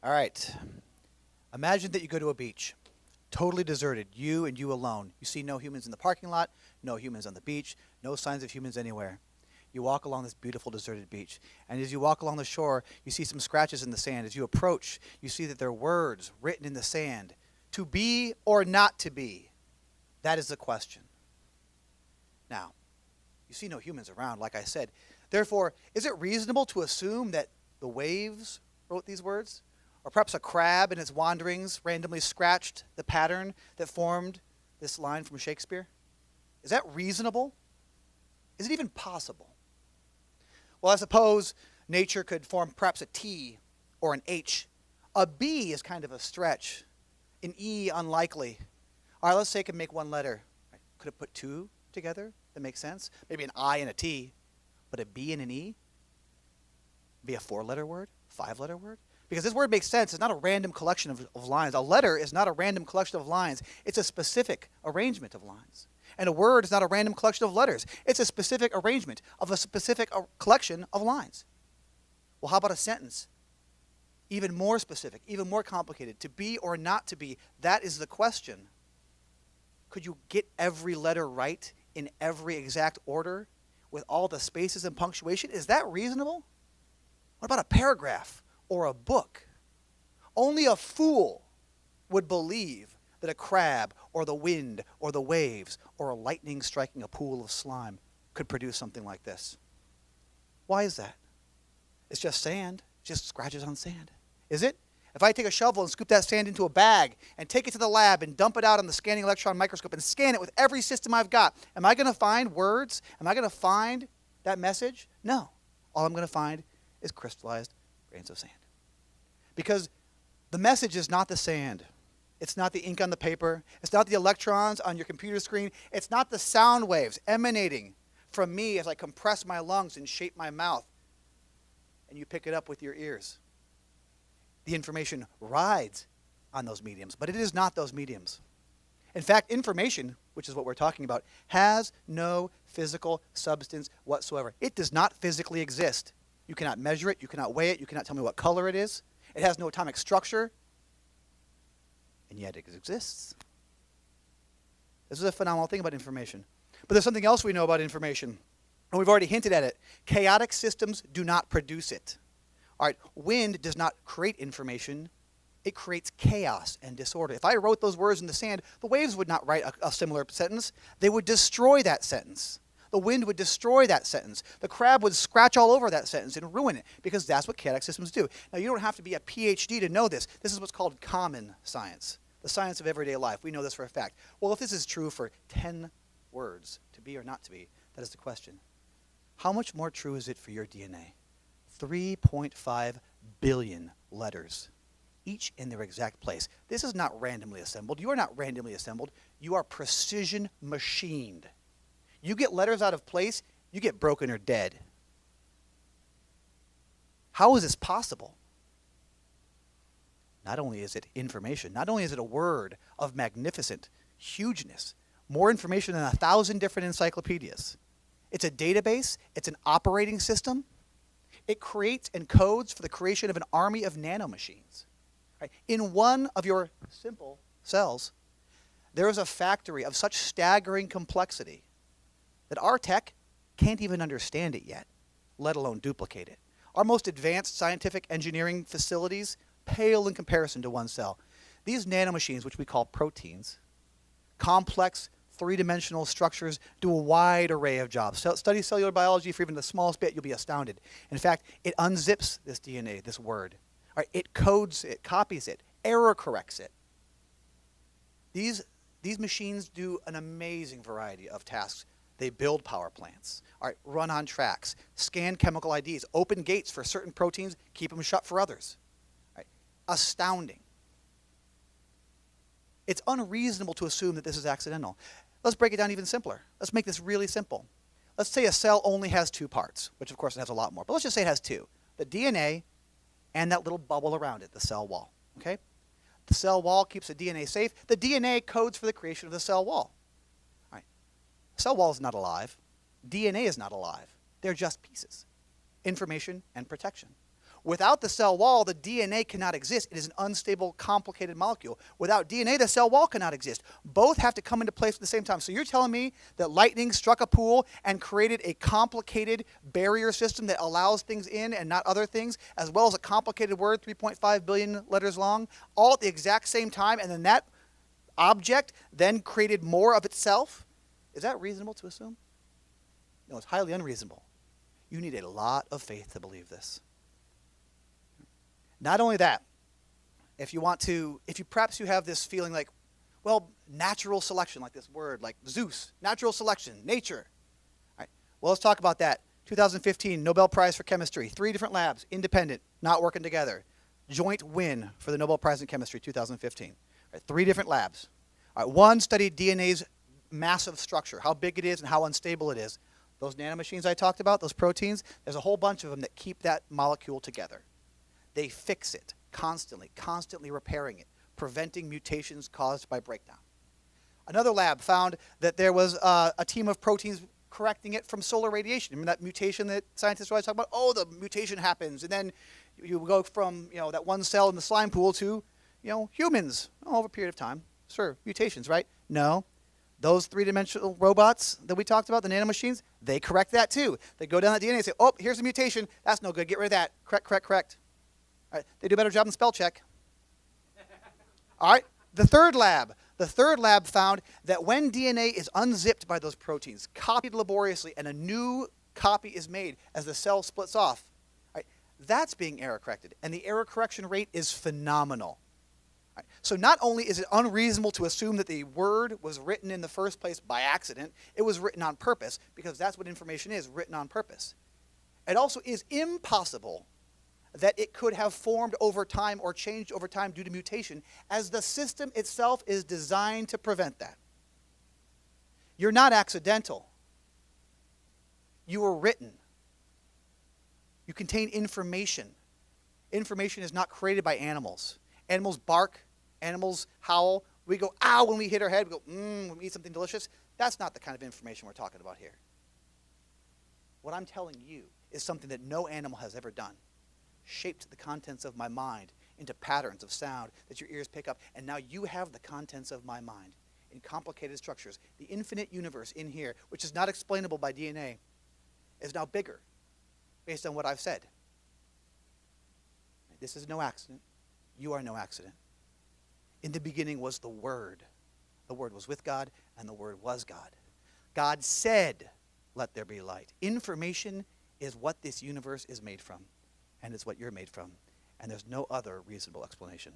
All right. Imagine that you go to a beach, totally deserted, you and you alone. You see no humans in the parking lot, no humans on the beach, no signs of humans anywhere. You walk along this beautiful deserted beach, and as you walk along the shore, you see some scratches in the sand. As you approach, you see that there are words written in the sand. To be or not to be? That is the question. Now, you see no humans around, like I said. Therefore, is it reasonable to assume that the waves wrote these words? Or perhaps a crab in its wanderings randomly scratched the pattern that formed this line from Shakespeare? Is that reasonable? Is it even possible? Well, I suppose nature could form perhaps a T or an H. A B is kind of a stretch. An E, unlikely. All right, let's say it could make one letter. Could it put two together that makes sense? Maybe an I and a T, but a B and an E? Be a four-letter word? Five-letter word? Because this word makes sense. It's not a random collection of lines. A letter is not a random collection of lines. It's a specific arrangement of lines. And a word is not a random collection of letters. It's a specific arrangement of a specific collection of lines. Well, how about a sentence? Even more specific, even more complicated. To be or not to be, that is the question. Could you get every letter right in every exact order with all the spaces and punctuation? Is that reasonable? What about a paragraph or a book? Only a fool would believe that a crab or the wind or the waves or a lightning striking a pool of slime could produce something like this. Why is that? It's just sand, just scratches on sand. Is it? If I take a shovel and scoop that sand into a bag and take it to the lab and dump it out on the scanning electron microscope and scan it with every system I've got, am I going to find words? Am I going to find that message? No. All I'm going to find is crystallized grains of sand. Because the message is not the sand. It's not the ink on the paper. It's not the electrons on your computer screen. It's not the sound waves emanating from me as I compress my lungs and shape my mouth. And you pick it up with your ears. The information rides on those mediums, but it is not those mediums. In fact, information, which is what we're talking about, has no physical substance whatsoever. It does not physically exist. You cannot measure it. You cannot weigh it. You cannot tell me what color it is. It has no atomic structure. And yet it exists. This is a phenomenal thing about information. But there's something else we know about information. And we've already hinted at it. Chaotic systems do not produce it. All right, wind does not create information. It creates chaos and disorder. If I wrote those words in the sand, the waves would not write a similar sentence. They would destroy that sentence. The wind would destroy that sentence. The crab would scratch all over that sentence and ruin it, because that's what chaotic systems do. Now, you don't have to be a PhD to know this. This is what's called common science, the science of everyday life. We know this for a fact. Well, if this is true for 10 words, to be or not to be, that is the question. How much more true is it for your DNA? 3.5 billion letters, each in their exact place. This is not randomly assembled. You are not randomly assembled. You are precision machined. You get letters out of place, you get broken or dead. How is this possible? Not only is it information, not only is it a word of magnificent hugeness, more information than 1,000 different encyclopedias. It's a database, it's an operating system. It creates and codes for the creation of an army of nanomachines. Right? In one of your simple cells, there is a factory of such staggering complexity that our tech can't even understand it yet, let alone duplicate it. Our most advanced scientific engineering facilities pale in comparison to one cell. These nanomachines, which we call proteins, complex three-dimensional structures, do a wide array of jobs. So study cellular biology for even the smallest bit, you'll be astounded. In fact, it unzips this DNA, this word. All right, it codes it, copies it, error corrects it. These machines do an amazing variety of tasks. They build power plants, all right, run on tracks, scan chemical IDs, open gates for certain proteins, keep them shut for others. All right, astounding. It's unreasonable to assume that this is accidental. Let's break it down even simpler. Let's make this really simple. Let's say a cell only has two parts, which of course it has a lot more, but let's just say it has two. The DNA and that little bubble around it, the cell wall, okay? The cell wall keeps the DNA safe. The DNA codes for the creation of the cell wall. All right. Cell wall is not alive. DNA is not alive. They're just pieces. Information and protection. Without the cell wall, the DNA cannot exist. It is an unstable, complicated molecule. Without DNA, the cell wall cannot exist. Both have to come into place at the same time. So you're telling me that lightning struck a pool and created a complicated barrier system that allows things in and not other things, as well as a complicated word, 3.5 billion letters long, all at the exact same time, and then that object then created more of itself? Is that reasonable to assume? No, it's highly unreasonable. You need a lot of faith to believe this. Not only that, if you perhaps you have this feeling like, well, natural selection, like this word, like Zeus, natural selection, nature. All right, well, let's talk about that. 2015, Nobel Prize for Chemistry. 3 different labs, independent, not working together. Joint win for the Nobel Prize in Chemistry, 2015. All right, 3 different labs. All right, one studied DNA's massive structure, how big it is and how unstable it is. Those nanomachines I talked about, those proteins, there's a whole bunch of them that keep that molecule together. They fix it constantly repairing it, preventing mutations caused by breakdown. Another lab found that there was a team of proteins correcting it from solar radiation. Remember that mutation that scientists always talk about? Oh, the mutation happens, and then you go from that one cell in the slime pool to humans over a period of time. Sure, mutations, right? No. Those 3-dimensional robots that we talked about, the nanomachines, they correct that too. They go down that DNA and say, oh, here's a mutation. That's no good. Get rid of that. Correct. All right, they do a better job than spell check. All right, the third lab found that when DNA is unzipped by those proteins, copied laboriously, and a new copy is made as the cell splits off, right, that's being error corrected. And the error correction rate is phenomenal. Right, so not only is it unreasonable to assume that the word was written in the first place by accident, it was written on purpose, because that's what information is, written on purpose. It also is impossible that it could have formed over time or changed over time due to mutation, as the system itself is designed to prevent that. You're not accidental. You were written. You contain information. Information is not created by animals. Animals bark. Animals howl. We go, ow, when we hit our head. We go, when we eat something delicious. That's not the kind of information we're talking about here. What I'm telling you is something that no animal has ever done. Shaped the contents of my mind into patterns of sound that your ears pick up, and now you have the contents of my mind in complicated structures. The infinite universe in here, which is not explainable by DNA, is now bigger based on what I've said. This is no accident. You are no accident. In the beginning was the Word. The Word was with God, and the Word was God. God said, let there be light. Information is what this universe is made from. And it's what you're made from. And there's no other reasonable explanation.